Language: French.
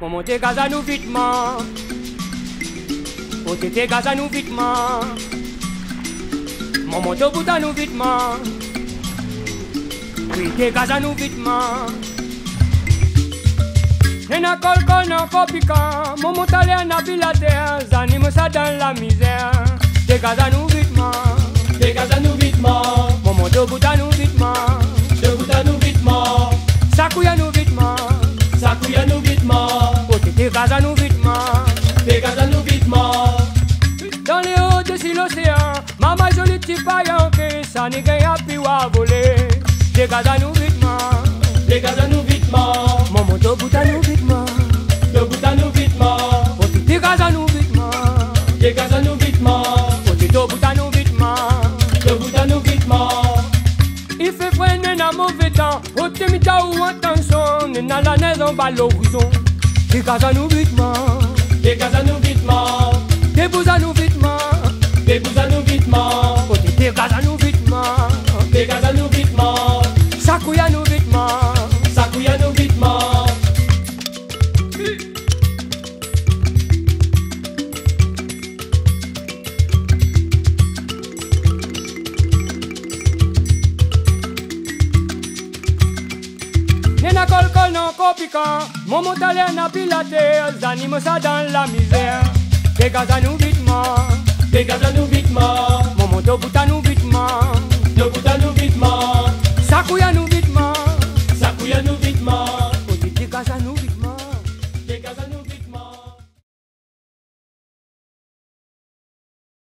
Maman te gaza nous vitement. Oh te gaza nous vitement. Maman te bouta nous vitement. Oui te gaza nous vitement. Nena kolko nan kopika. Maman t'allait en abilater. Zanime ça dans la misère. Te gaza nous vitement. Te gaza nous vitement. Maman te bouta nous vitement. Te bouta nous vitement. Sakouya nous vitement. Sakouya nous vitement. Oh te gaza nous vitement. Te gaza nous vitement. Dans les hauts de l'océan, maman jolie petit païen que ça n'est qu'un pi à voler. Te gaza nous vitement. Te gaza nous vitement. Maman te bouta nous vitement. Te bouta nous vitement. Oh te gaza nous vitement. Te gaza nous vitement. Oh te bouta nous vitement. Te bouta nous vitement. Il fait freiner dans mauvais temps. Oh te mita ou attention, n'est dans la neige en bas l'horizon. Te gaza nous vitement. Te gaza nous vitement. Te bouta nous vitement. Te bouta nous vitement. Oh te gaza nous vitement. Te gaza nous vitement. Sakouya nous vitement. Sakouya nous vitement. Nena kolkol non kopika. Maman t'allait en abilater. Zanime ça dans la misère. Te gaza nous vitement. Te gaza nous vitement. Maman te bouta nous vitement.